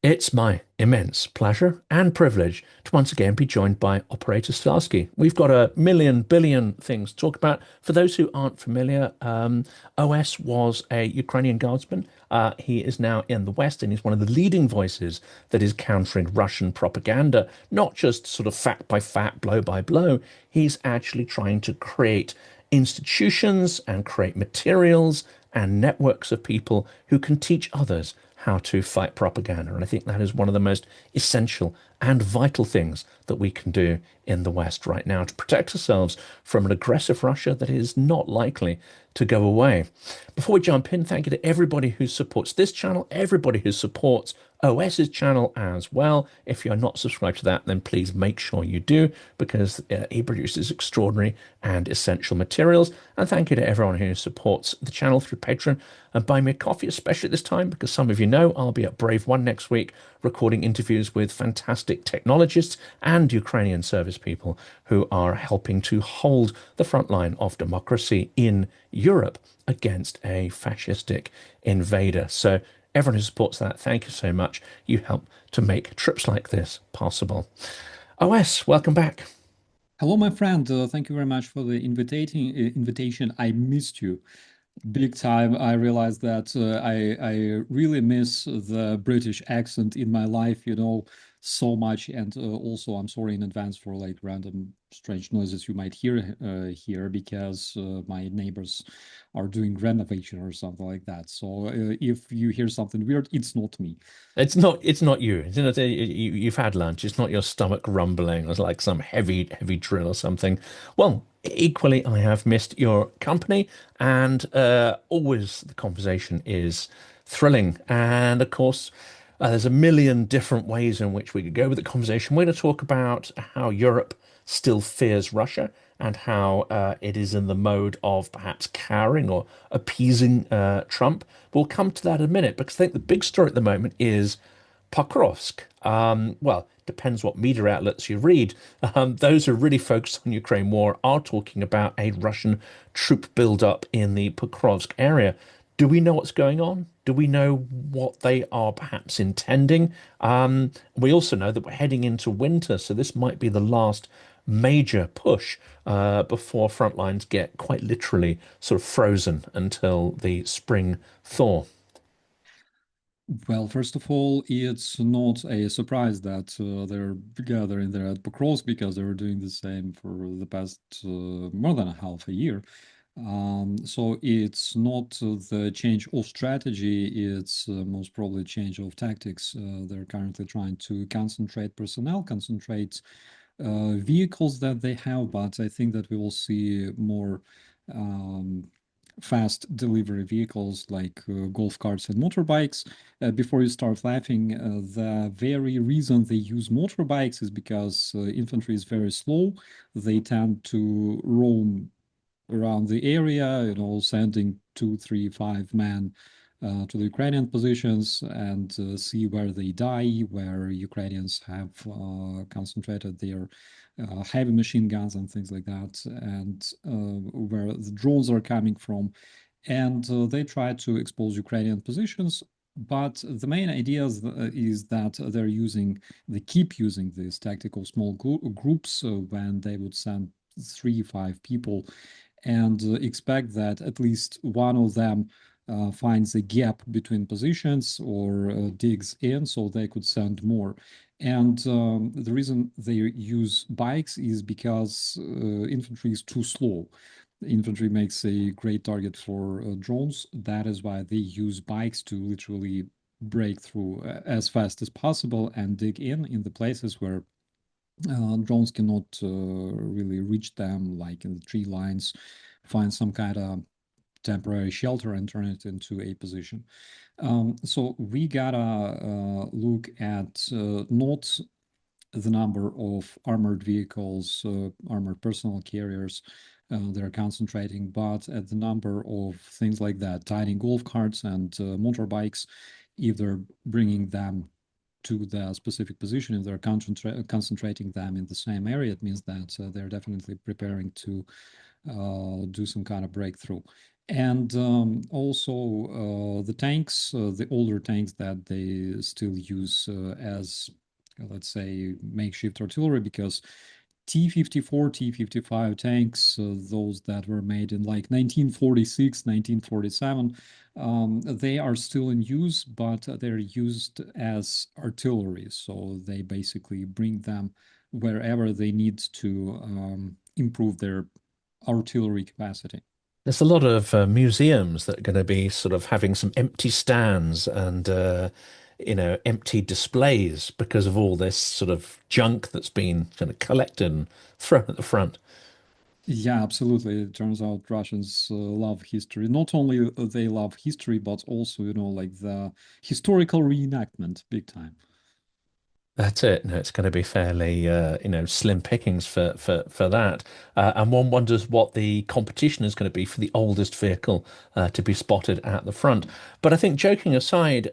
It's my immense pleasure and privilege to once again be joined by Operator Starsky. We've got a million billion things to talk about. For those who aren't familiar, OS was a Ukrainian guardsman. He is now in the West and he's one of the leading voices that is countering Russian propaganda, not just sort of fact by fact, blow by blow. He's actually trying to create institutions and create materials and networks of people who can teach others how to fight propaganda. And I think that is one of the most essential and vital things that we can do in the West right now to protect ourselves from an aggressive Russia that is not likely to go away. Before we jump in, thank you to everybody who supports this channel, everybody who supports OS's channel as well. If you're not subscribed to that, then please make sure you do, because he produces extraordinary and essential materials. And thank you to everyone who supports the channel through Patreon and Buy Me a Coffee, especially this time, because some of you know I'll be at Brave One next week recording interviews with fantastic technologists and Ukrainian service people who are helping to hold the front line of democracy in Europe against a fascistic invader. So everyone who supports that, thank you so much. You help to make trips like this possible. OS, welcome back. Hello, my friend. Thank you very much for the invitation. I missed you big time. I realized that I really miss the British accent in my life, so much. And also, I'm sorry in advance for like random strange noises you might hear here because my neighbors are doing renovation or something like that. So if you hear something weird, it's not me. It's not you. You've had lunch. It's not your stomach rumbling. It's like some heavy drill or something. Well, equally, I have missed your company, and always the conversation is thrilling. And of course, there's a million different ways in which we could go with the conversation. We're going to talk about how Europe still fears Russia and how it is in the mode of perhaps cowering or appeasing Trump. We'll come to that in a minute because I think the big story at the moment is Pokrovsk. Well, depends what media outlets you read. Those who are really focused on Ukraine war are talking about a Russian troop buildup in the Pokrovsk area. Do we know what's going on? Do we know what they are perhaps intending? We also know that we're heading into winter, so this might be the last major push before front lines get quite literally sort of frozen until the spring thaw. Well, first of all, it's not a surprise that they're gathering there at Pokrovsk because they were doing the same for the past more than a half a year. So it's not the change of strategy, it's most probably change of tactics. They're currently trying to concentrate personnel, concentrate vehicles that they have, but I think that we will see more um, fast delivery vehicles like golf carts and motorbikes. Before you start laughing, the very reason they use motorbikes is because infantry is very slow. They tend to roam around the area, sending 2, 3, 5 men to the Ukrainian positions and see where they die, where Ukrainians have concentrated their heavy machine guns and things like that, and where the drones are coming from. And they try to expose Ukrainian positions. But the main idea is that they keep using these tactical small groups when they would send 3, 5 people and expect that at least one of them finds a gap between positions or digs in so they could send more. And the reason they use bikes is because infantry is too slow. Infantry makes a great target for drones. That is why they use bikes to literally break through as fast as possible and dig in the places where drones cannot really reach them, like in the tree lines, find some kind of temporary shelter and turn it into a position. So we gotta look at not the number of armored vehicles, armored personal carriers they're concentrating, but at the number of things like that, tiny golf carts and motorbikes, if they're bringing them to the specific position, if they're concentrating them in the same area, it means that they're definitely preparing to do some kind of breakthrough. And also the tanks, the older tanks that they still use as, let's say, makeshift artillery, because T-54, T-55 tanks, those that were made in like 1946, 1947, they are still in use, but they're used as artillery. So they basically bring them wherever they need to improve their artillery capacity. There's a lot of museums that are going to be sort of having some empty stands and empty displays because of all this sort of junk that's been kind of collected and thrown at the front. Yeah, absolutely. It turns out Russians love history. Not only they love history, but also, like the historical reenactment, big time. That's it. No, it's going to be fairly, slim pickings for that. And one wonders what the competition is going to be for the oldest vehicle to be spotted at the front. But I think, joking aside,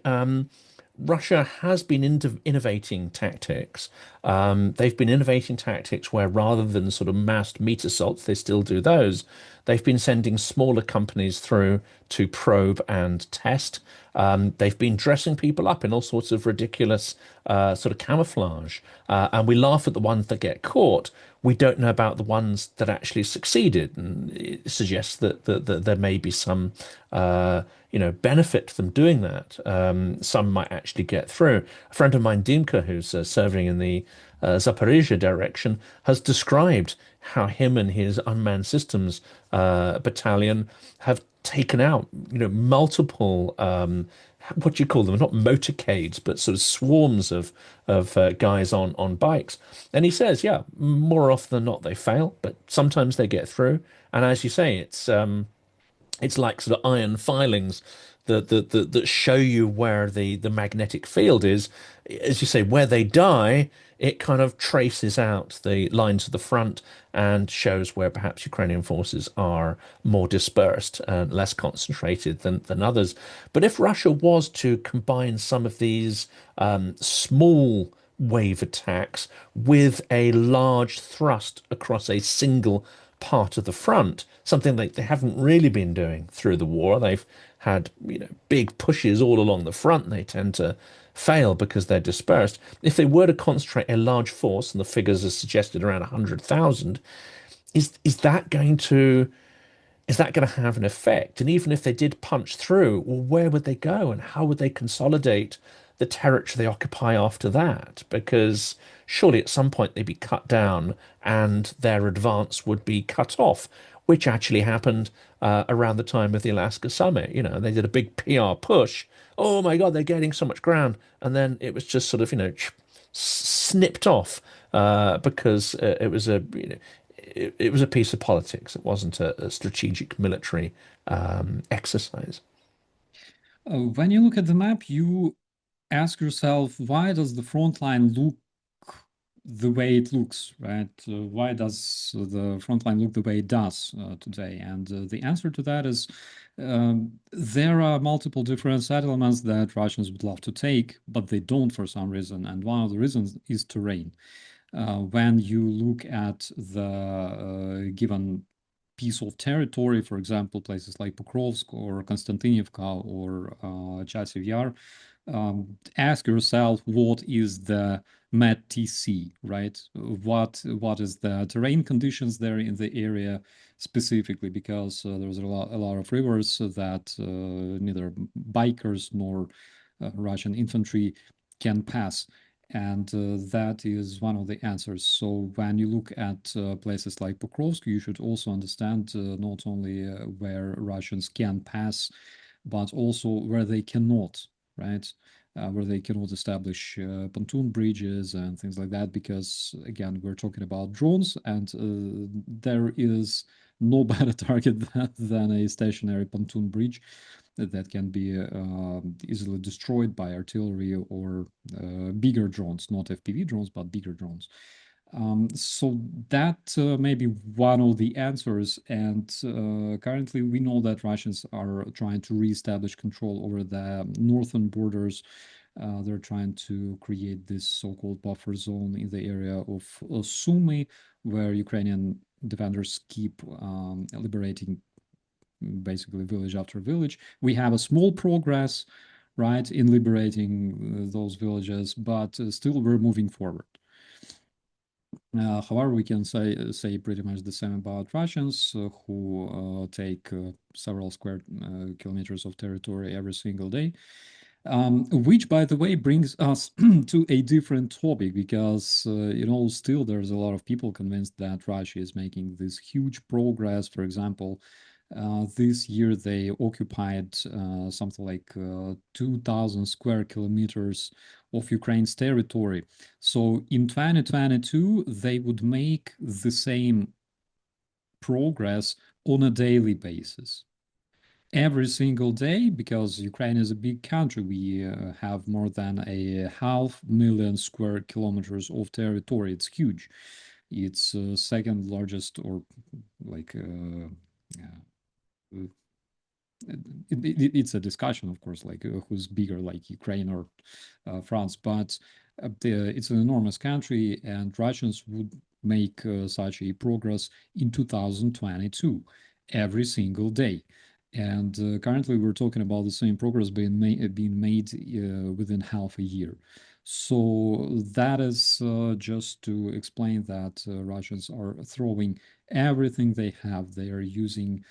Russia has been innovating tactics. They've been innovating tactics where rather than sort of massed meat assaults, they still do those. They've been sending smaller companies through to probe and test. They've been dressing people up in all sorts of ridiculous sort of camouflage. And we laugh at the ones that get caught. We don't know about the ones that actually succeeded. And it suggests that there may be some, benefit to them doing that. Some might actually get through. A friend of mine, Dimka, who's serving in the Zaporizhia direction, has described how him and his unmanned systems battalion have taken out, multiple what do you call them? Not motorcades, but sort of swarms of guys on bikes. And he says, yeah, more often than not they fail, but sometimes they get through. And as you say, it's like sort of iron filings that show you where the magnetic field is. As you say, where they die, it kind of traces out the lines of the front and shows where perhaps Ukrainian forces are more dispersed and less concentrated than others. But if Russia was to combine some of these small wave attacks with a large thrust across a single part of the front, something that they haven't really been doing through the war. They've had, big pushes all along the front, and they tend to fail because they're dispersed. If they were to concentrate a large force, and the figures are suggested around 100,000, is that going to have an effect? And even if they did punch through, well, where would they go and how would they consolidate the territory they occupy after that? Because surely at some point they'd be cut down and their advance would be cut off, which actually happened around the time of the Alaska summit. They did a big PR push. Oh my God, they're gaining so much ground. And then it was just sort of, snipped off because it was it was a piece of politics. It wasn't a strategic military exercise. When you look at the map, you ask yourself, why does the front line look the way it looks, right? Why does the front line look the way it does today? And the answer to that is there are multiple different settlements that Russians would love to take, but they don't for some reason. And one of the reasons is terrain. When you look at the given piece of territory, for example, places like Pokrovsk or Konstantinivka or Chasiv Yar, ask yourself what is the MET-TC, right? What is the terrain conditions there in the area specifically? Because there's a lot of rivers that neither bikers nor Russian infantry can pass. And that is one of the answers. So when you look at places like Pokrovsk, you should also understand not only where Russians can pass, but also where they cannot, right? Where they cannot establish pontoon bridges and things like that, because again, we're talking about drones, and there is no better target than a stationary pontoon bridge that can be easily destroyed by artillery or bigger drones, not FPV drones, but bigger drones. So that may be one of the answers. And currently, we know that Russians are trying to reestablish control over the northern borders. They're trying to create this so-called buffer zone in the area of Sumy, where Ukrainian defenders keep liberating basically village after village. We have a small progress, right, in liberating those villages, but still we're moving forward. However, we can say pretty much the same about Russians who take several square kilometers of territory every single day. Which, by the way, brings us to a different topic because, still there's a lot of people convinced that Russia is making this huge progress. For example, this year they occupied something like 2,000 square kilometers of Ukraine's territory. So in 2022, they would make the same progress on a daily basis every single day because Ukraine is a big country. We have more than 500,000 square kilometers of territory. It's huge. It's second largest, or like it's a discussion, of course, like who's bigger, like Ukraine or France. But it's an enormous country, and Russians would make such a progress in 2022 every single day. And currently, we're talking about the same progress being made within half a year. So that is just to explain that Russians are throwing everything they have. They are using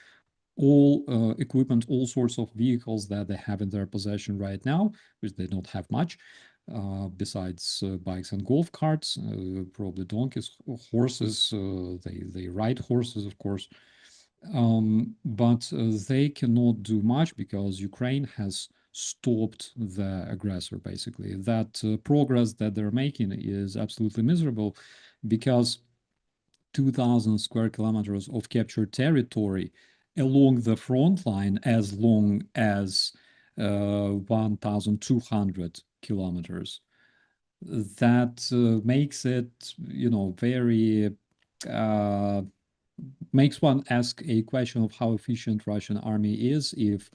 all equipment, all sorts of vehicles that they have in their possession right now, which they don't have much, besides bikes and golf carts, probably donkeys, horses. They ride horses, of course, but they cannot do much because Ukraine has stopped the aggressor. Basically, that progress that they're making is absolutely miserable because 2,000 square kilometers of captured territory along the front line as long as 1,200 kilometers. That makes it, very makes one ask a question of how efficient Russian army is if,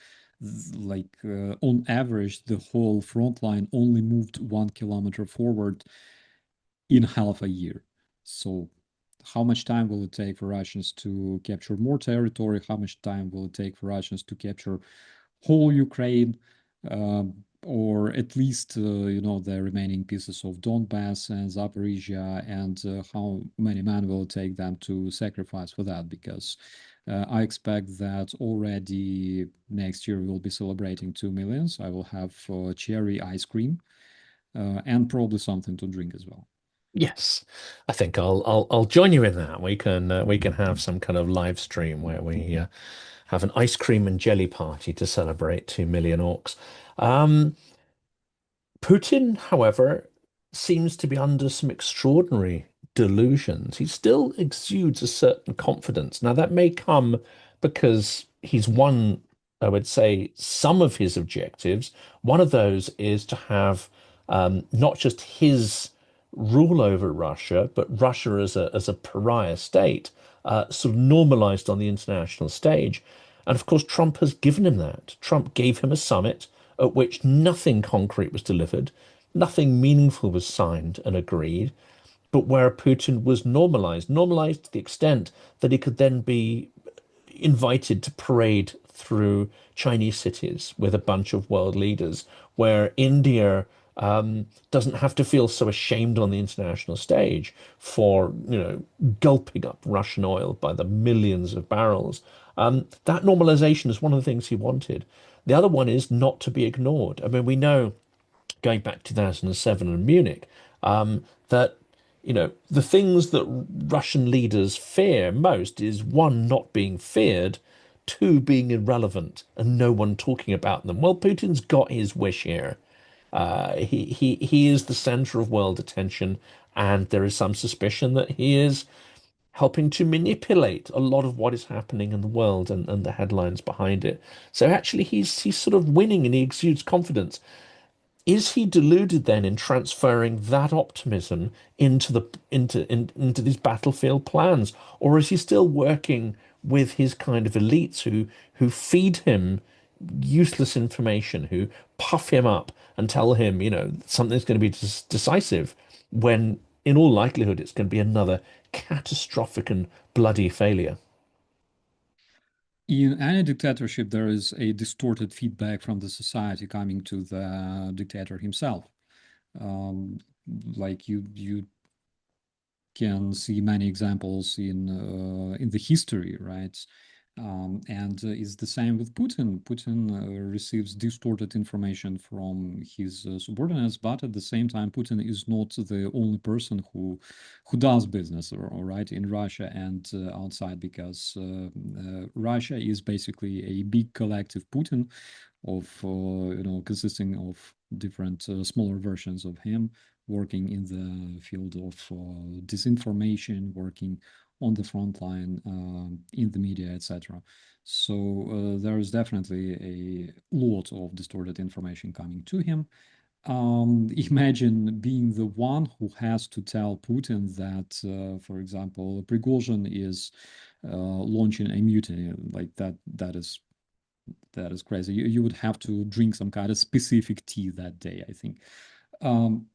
like, on average, the whole front line only moved 1 kilometer forward in half a year. So how much time will it take for Russians to capture more territory? How much time will it take for Russians to capture whole Ukraine, or at least the remaining pieces of Donbass and Zaporizhia, and how many men will it take them to sacrifice for that? Because I expect that already next year we'll be celebrating 2 millions. I will have cherry ice cream and probably something to drink as well. Yes, I think I'll join you in that. We can have some kind of live stream where we have an ice cream and jelly party to celebrate 2 million orcs. Um, Putin, however, seems to be under some extraordinary delusions. He still exudes a certain confidence. Now, that may come because he's won, I would say, some of his objectives. One of those is to have not just his rule over Russia, but Russia as a pariah state, sort of normalized on the international stage. And of course, Trump has given him that. Trump gave him a summit at which nothing concrete was delivered, nothing meaningful was signed and agreed, but where Putin was normalized to the extent that he could then be invited to parade through Chinese cities with a bunch of world leaders, where India doesn't have to feel so ashamed on the international stage for, gulping up Russian oil by the millions of barrels. That normalization is one of the things he wanted. The other one is not to be ignored. I mean, we know going back to 2007 in Munich, that the things that Russian leaders fear most is one, not being feared, two, being irrelevant, and no one talking about them. Well, Putin's got his wish here. He is the center of world attention, and there is some suspicion that he is helping to manipulate a lot of what is happening in the world and the headlines behind it. So actually, he's sort of winning, and he exudes confidence. Is he deluded then in transferring that optimism into these battlefield plans, or is he still working with his kind of elites who feed him useless information, who puff him up and tell him, something's going to be decisive, when in all likelihood it's going to be another catastrophic and bloody failure? In any dictatorship, there is a distorted feedback from the society coming to the dictator himself. Um, like you can see many examples in the history, right? And it's the same with Putin. Putin receives distorted information from his subordinates, but at the same time, Putin is not the only person who does business, or right, in Russia and outside, because Russia is basically a big collective Putin of consisting of different smaller versions of him working in the field of disinformation, working on the front line in the media, etc. So there is definitely a lot of distorted information coming to him. Imagine being the one who has to tell Putin that, for example, Prigozhin is launching a mutiny like that. That is crazy. You would have to drink some kind of specific tea that day, I think. Um,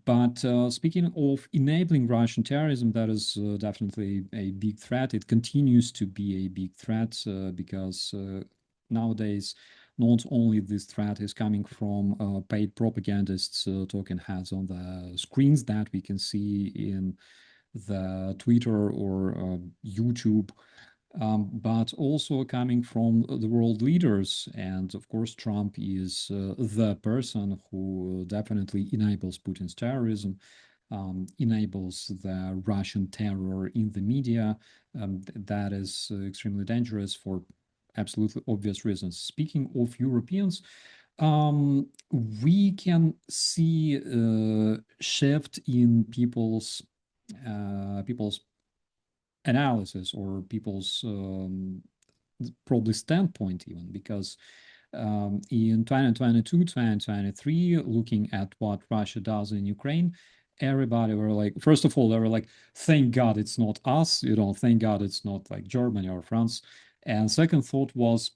but speaking of enabling Russian terrorism, that is definitely a big threat. It continues to be a big threat because nowadays, not only this threat is coming from paid propagandists, talking heads on the screens that we can see in the Twitter or YouTube, but also coming from the world leaders. And of course, Trump is the person who definitely enables Putin's terrorism, enables the Russian terror in the media. That is extremely dangerous for absolutely obvious reasons. Speaking of Europeans, we can see a shift in people's analysis or people's probably standpoint even, because in 2022, 2023, looking at what Russia does in Ukraine, everybody were like, first of all, they were like, thank God it's not us, thank God it's not like Germany or France. And second thought was,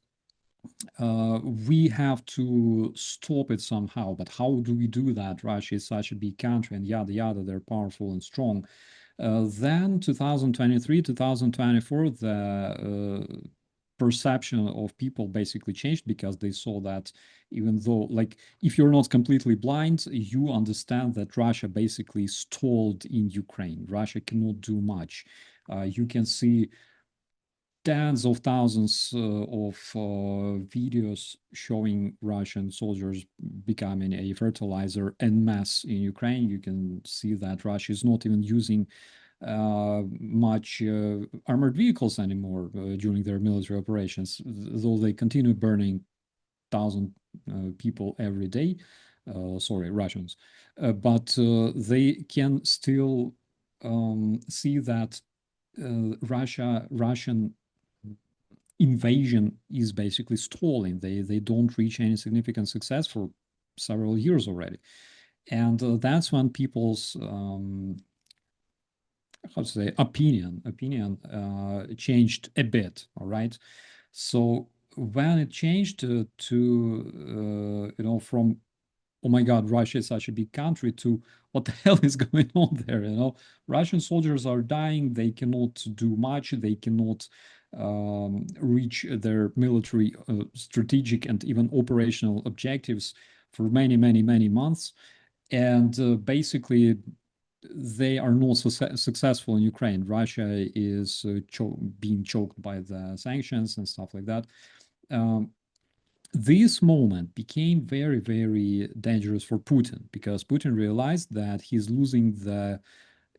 we have to stop it somehow, but how do we do that? Russia is such a big country and yada yada, they're powerful and strong. Then 2023, 2024, the perception of people basically changed, because they saw that even though, like, if you're not completely blind, you understand that Russia basically stalled in Ukraine. Russia cannot do much. You can see tens of thousands of videos showing Russian soldiers becoming a fertilizer en masse in Ukraine. You can see that Russia is not even using much armored vehicles anymore during their military operations, though they continue burning 1,000 people every day. Sorry, Russians. But they can still see that Russian invasion is basically stalling. They don't reach any significant success for several years already. And that's when people's how to say opinion changed a bit. All right, so when it changed from, oh my God, Russia is such a big country, to what the hell is going on there? Russian soldiers are dying. They cannot do much. They cannot reach their military, strategic, and even operational objectives for many, many, many months. And basically, they are not successful in Ukraine. Russia is being choked by the sanctions and stuff like that. This moment became very, very dangerous for Putin, because Putin realized that he's losing the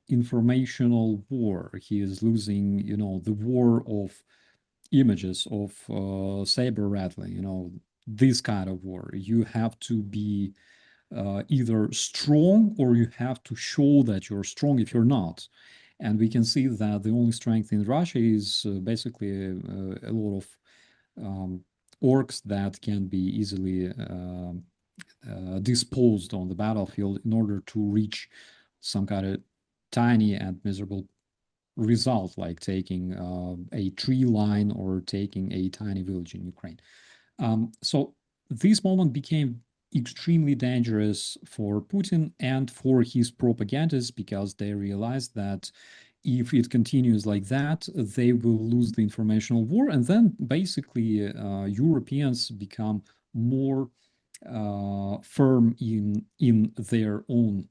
informational war. He is losing, the war of images, of saber rattling, this kind of war. You have to be either strong, or you have to show that you're strong if you're not. And we can see that the only strength in Russia is basically a lot of orcs that can be easily disposed on the battlefield in order to reach some kind of tiny and miserable result, like taking a tree line or taking a tiny village in Ukraine. So this moment became extremely dangerous for Putin and for his propagandists, because they realized that if it continues like that, they will lose the informational war, and then basically Europeans become more firm in their own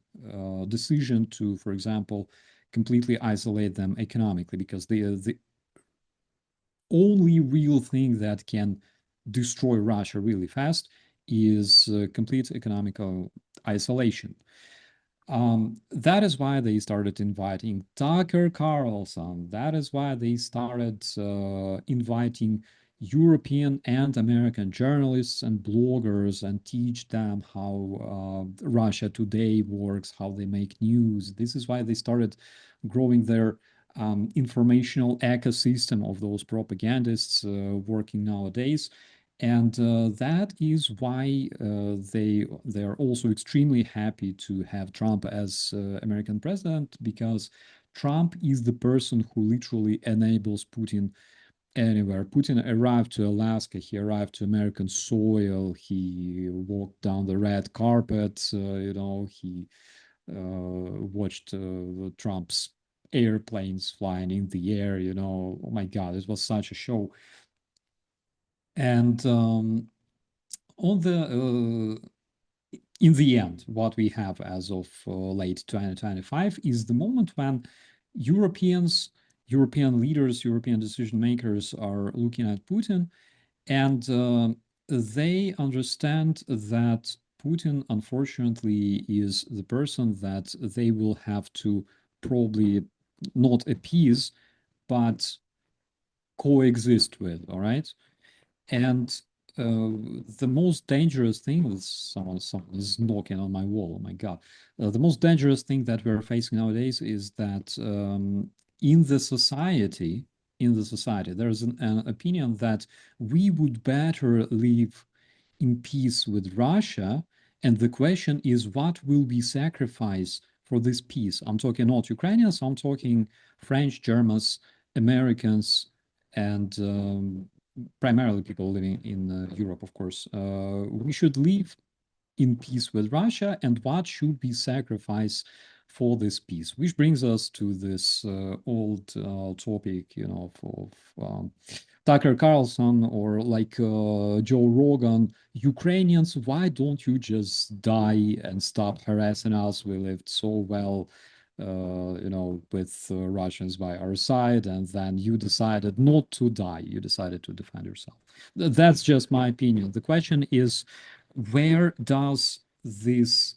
decision to, for example, completely isolate them economically, because the only real thing that can destroy Russia really fast is complete economical isolation. That is why they started inviting Tucker Carlson. That is why they started inviting European and American journalists and bloggers and teach them how Russia Today works, how they make news. This is why they started growing their informational ecosystem of those propagandists working nowadays. And that is why they are also extremely happy to have Trump as American president, because Trump is the person who literally enables Putin anywhere. Putin arrived to Alaska, he arrived to American soil, he walked down the red carpet, he watched Trump's airplanes flying in the air, oh my God, it was such a show. And on the in the end, what we have as of late 2025 is the moment when Europeans, European leaders, European decision makers are looking at Putin, and they understand that Putin, unfortunately, is the person that they will have to probably not appease, but coexist with, all right? And the most dangerous thing is someone is knocking on my wall. Oh my God. The most dangerous thing that we're facing nowadays is that in the society, there's an opinion that we would better live in peace with Russia. And the question is, what will be sacrificed for this peace? I'm talking not Ukrainians, I'm talking French, Germans, Americans, and primarily people living in Europe, of course. We should live in peace with Russia, and what should be sacrificed for this peace? Which brings us to this old topic, of Tucker Carlson or like Joe Rogan. Ukrainians, why don't you just die and stop harassing us? We lived so well, with Russians by our side, and then you decided not to die. You decided to defend yourself. That's just my opinion. The question is, where does this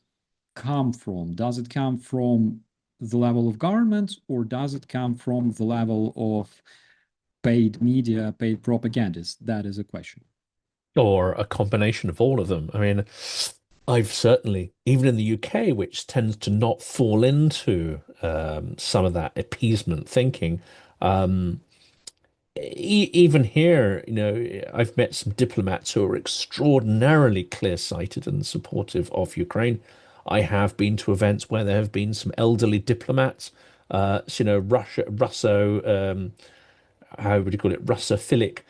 come from? Does it come from the level of government, or does it come from the level of paid media, paid propagandists? That is a question. Or a combination of all of them. I mean, I've certainly, even in the UK, which tends to not fall into some of that appeasement thinking, um, even here, I've met some diplomats who are extraordinarily clear-sighted and supportive of Ukraine. I have been to events where there have been some elderly diplomats, how would you call it, Russophilic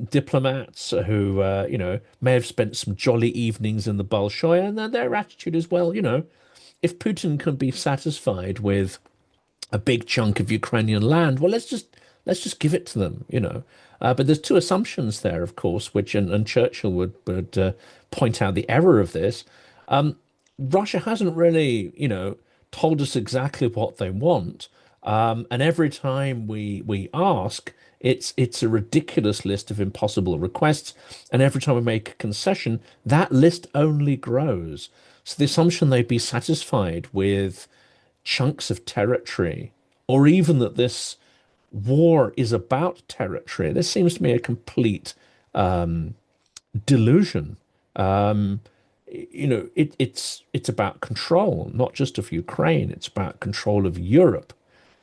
diplomats who, may have spent some jolly evenings in the Bolshoi, and their attitude is, well, if Putin can be satisfied with a big chunk of Ukrainian land, well, let's just give it to them, But there's two assumptions there, of course, which and Churchill would point out the error of this. Russia hasn't really, told us exactly what they want. And every time we ask, it's a ridiculous list of impossible requests. And every time we make a concession, that list only grows. So the assumption they'd be satisfied with chunks of territory, or even that this war is about territory, this seems to me a complete delusion. It's about control, not just of Ukraine. It's about control of Europe.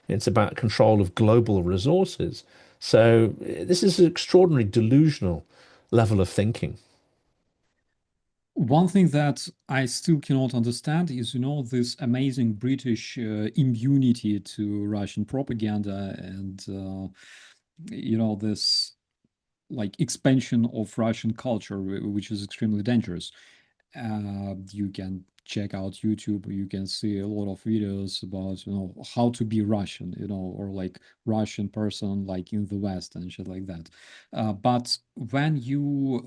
It's about control of global resources. So this is an extraordinary delusional level of thinking. One thing that I still cannot understand is, this amazing British immunity to Russian propaganda, and, this like expansion of Russian culture, which is extremely dangerous. You can check out YouTube, you can see a lot of videos about, how to be Russian, or like Russian person like in the West and shit like that. But when you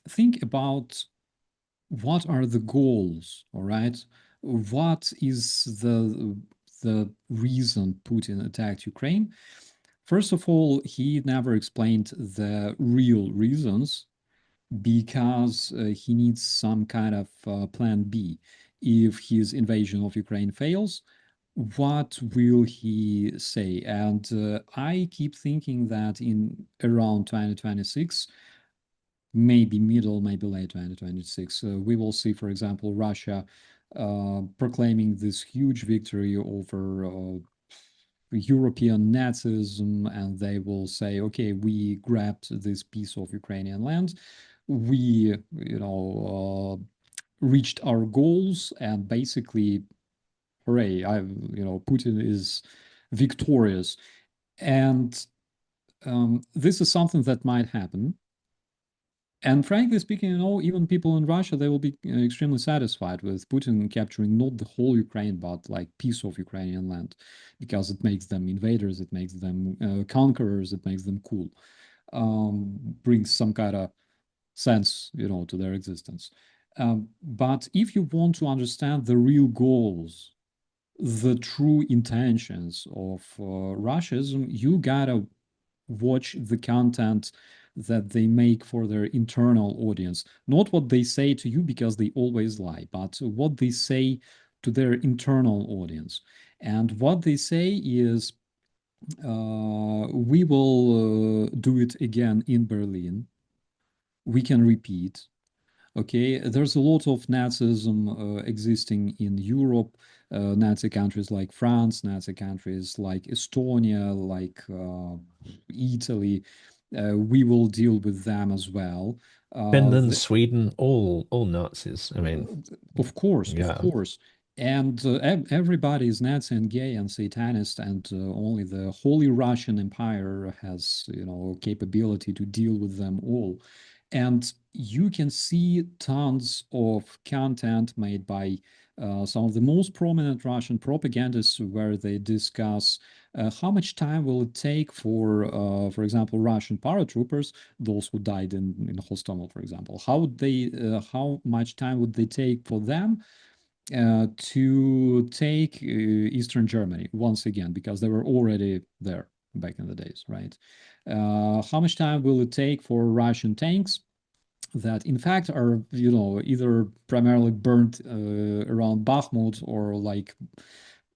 think about what are the goals, all right? What is the reason Putin attacked Ukraine? First of all, he never explained the real reasons because he needs some kind of plan B. If his invasion of Ukraine fails, what will he say? And I keep thinking that in around 2026, maybe middle, maybe late 2026, we will see, for example, Russia proclaiming this huge victory over European Nazism, and they will say, okay, we grabbed this piece of Ukrainian land, we, reached our goals, and basically, hooray, Putin is victorious. And this is something that might happen. And frankly speaking, even people in Russia, they will be extremely satisfied with Putin capturing not the whole Ukraine, but like piece of Ukrainian land, because it makes them invaders, it makes them conquerors, it makes them cool, brings some kind of sense, to their existence. But if you want to understand the real goals, the true intentions of Russianism, you gotta watch the content that they make for their internal audience. Not what they say to you, because they always lie, but what they say to their internal audience. And what they say is, we will do it again in Berlin. We can repeat. Okay, there's a lot of Nazism existing in Europe, Nazi countries like France, Nazi countries like Estonia, like Italy. We will deal with them as well. Finland, Sweden, all Nazis. I mean, Of course, of yeah. course. And everybody is Nazi and gay and Satanist, and only the Holy Russian Empire has, capability to deal with them all. And you can see tons of content made by some of the most prominent Russian propagandists, where they discuss how much time will it take for example, Russian paratroopers, those who died in Hostomel, for example, how much time would they take for them to take Eastern Germany once again, because they were already there back in the days, right? How much time will it take for Russian tanks that in fact are, either primarily burnt around Bakhmut, or like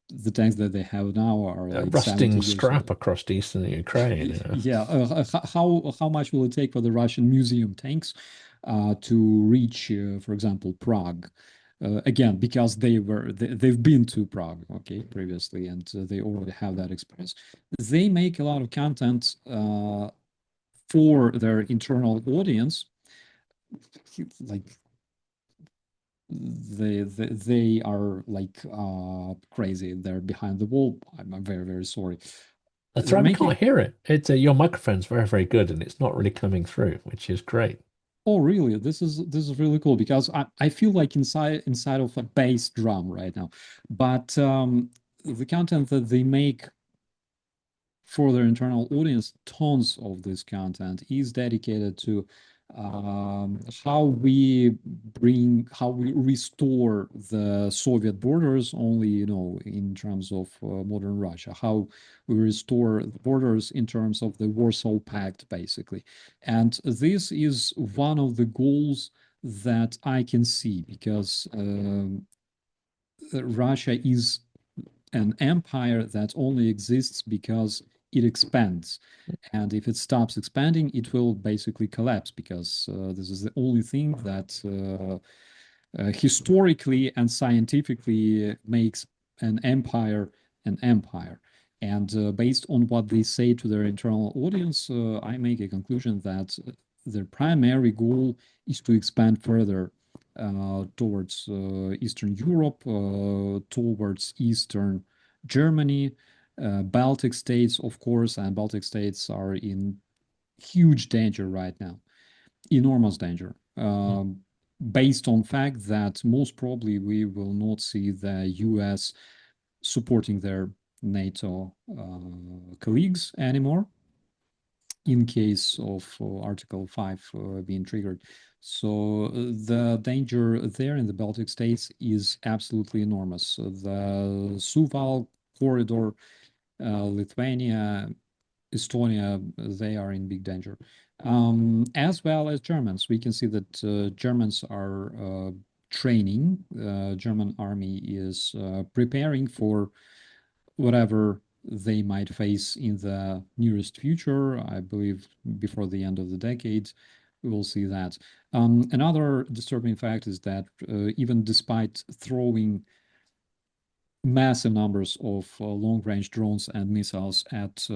the tanks that they have now are like 70 Rusting years scrap old. across eastern Ukraine. Yeah. Yeah, how much will it take for the Russian museum tanks to reach, for example, Prague? Again, because they've been to Prague, okay, previously, and they already have that experience. They make a lot of content for their internal audience, like they are like crazy. They're behind the wall. I'm very, very sorry. That's They're right. We can't making. hear it. It's your microphone's very, very good, and it's not really coming through, which is great. Oh, really? This is really cool, because I feel like inside of a bass drum right now. But the content that they make for their internal audience, tons of this content is dedicated to how we restore the Soviet borders, only, in terms of modern Russia, how we restore the borders in terms of the Warsaw Pact, basically. And this is one of the goals that I can see, because Russia is an empire that only exists because it expands. And if it stops expanding, it will basically collapse, because this is the only thing that historically and scientifically makes an empire an empire. And based on what they say to their internal audience, I make a conclusion that their primary goal is to expand further towards Eastern Europe, towards Eastern Germany, Baltic states, of course, and Baltic states are in huge danger right now, enormous danger. based on fact that most probably we will not see the US supporting their NATO colleagues anymore in case of Article 5 being triggered. So the danger there in the Baltic states is absolutely enormous. The Suval corridor, Lithuania, Estonia, they are in big danger. As well as Germans. We can see that Germans are training. German army is preparing for whatever they might face in the nearest future. I believe before the end of the decade, we will see that. Another disturbing fact is that even despite throwing massive numbers of long-range drones and missiles at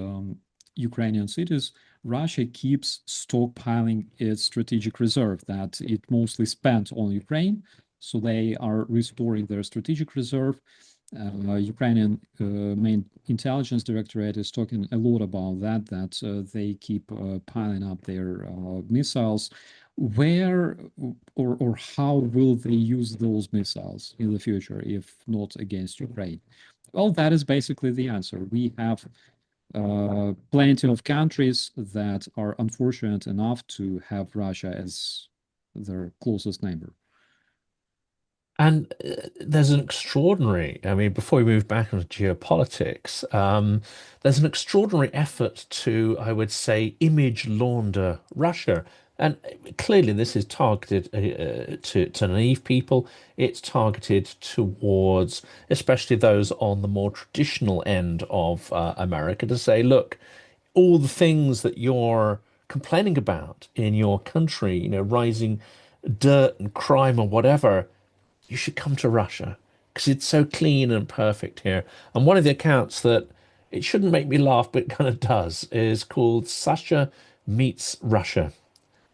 Ukrainian cities, Russia keeps stockpiling its strategic reserve that it mostly spent on Ukraine. So they are restoring their strategic reserve. Ukrainian main intelligence directorate is talking a lot about that they keep piling up their missiles. Where or how will they use those missiles in the future if not against Ukraine? Well, that is basically the answer. We have plenty of countries that are unfortunate enough to have Russia as their closest neighbor. And there's an extraordinary, I mean, before we move back into geopolitics, there's an extraordinary effort to, I would say, image launder Russia. And clearly, this is targeted to naive people. It's targeted towards, especially those on the more traditional end of America, to say, look, all the things that you're complaining about in your country, rising dirt and crime or whatever, you should come to Russia because it's so clean and perfect here. And one of the accounts that it shouldn't make me laugh, but it kind of does, is called Sasha Meets Russia.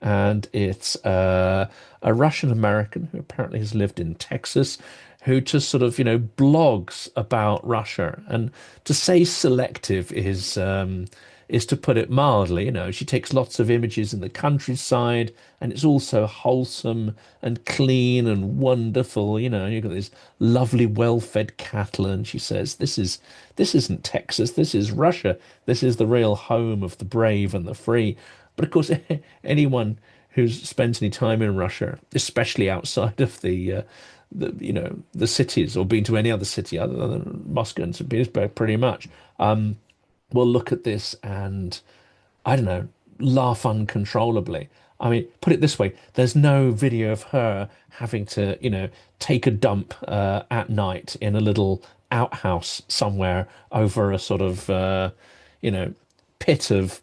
And it's a Russian American who apparently has lived in Texas, who just sort of, blogs about Russia. And to say selective is to put it mildly. She takes lots of images in the countryside, and it's also wholesome and clean and wonderful. You've got these lovely, well-fed cattle, and she says, this isn't Texas, this is Russia. This is the real home of the brave and the free. But of course, anyone who's spent any time in Russia, especially outside of the cities, or been to any other city other than Moscow and St. Petersburg, pretty much, will look at this and, I don't know, laugh uncontrollably. I mean, put it this way, there's no video of her having to, take a dump at night in a little outhouse somewhere over a sort of, you know, pit of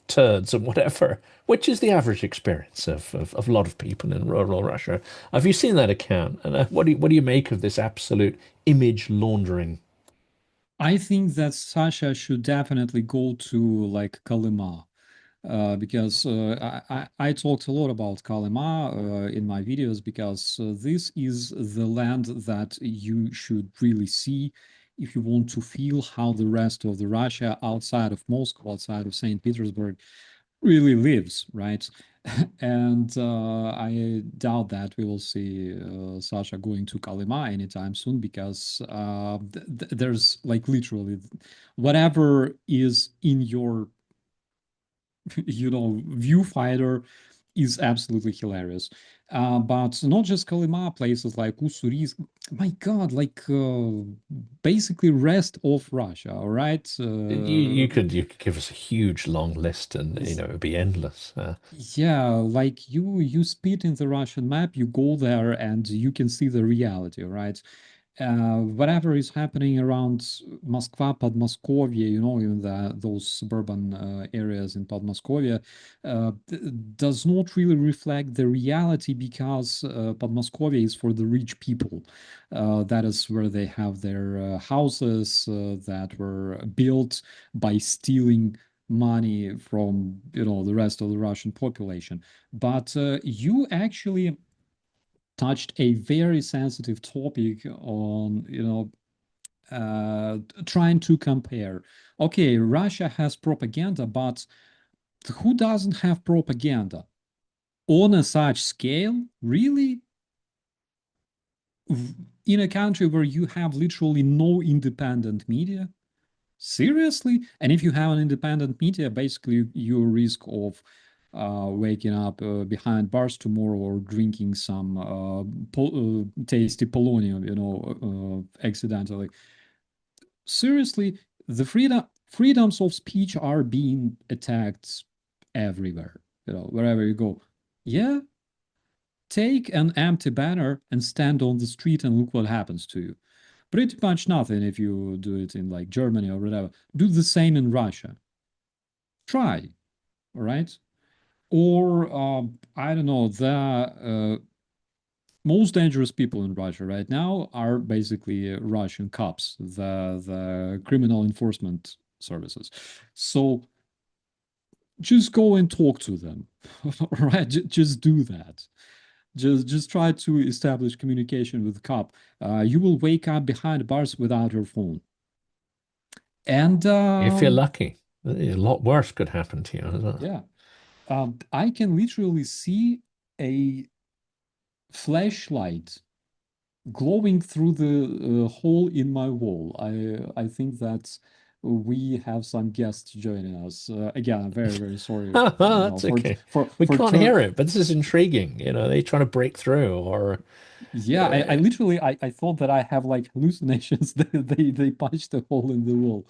turds and whatever, which is the average experience of a lot of people in rural Russia. Have you seen that account? And what do you make of this absolute image laundering? I think that Sasha should definitely go to like Kalima, because I talked a lot about Kalima in my videos because this is the land that you should really see if you want to feel how the rest of the Russia outside of Moscow, outside of St. Petersburg, really lives, right? And I doubt that we will see Sasha going to Kalima anytime soon because there's like literally whatever is in your viewfinder is absolutely hilarious. But not just Kalima, places like Ussurisk. My God, like basically rest of Russia. All right. You could give us a huge long list, and it would be endless. Yeah, like you spit in the Russian map, you go there and you can see the reality, right? Whatever is happening around Moskva, Podmoskovia, in those suburban areas in Podmoskovia, does not really reflect the reality because Podmoskovia is for the rich people. That is where they have their houses that were built by stealing money from the rest of the Russian population. But you actually touched a very sensitive topic on trying to compare. Okay, Russia has propaganda, but who doesn't have propaganda on a such scale? Really? in a country where you have literally no independent media. Seriously? And if you have an independent media, basically you risk of waking up behind bars tomorrow or drinking some tasty polonium, accidentally. Seriously, the freedoms of speech are being attacked everywhere, wherever you go. Yeah, take an empty banner and stand on the street and look what happens to you. Pretty much nothing if you do it in like Germany or whatever. Do the same in Russia. Try, all right? Or I don't know, the most dangerous people in Russia right now are basically Russian cops, the criminal enforcement services. So just go and talk to them, all right? Just do that. Just try to establish communication with the cop. You will wake up behind bars without your phone. And If you're lucky, a lot worse could happen to you as well. yeah, I can literally see a flashlight glowing through the hole in my wall. I think that we have some guests joining us. Again, I'm very, very sorry, That's okay. We for can't turn. hear it, but this is intriguing. They trying to break through or Yeah, I uh, literally I thought that I have like hallucinations. They punched a hole in the wall.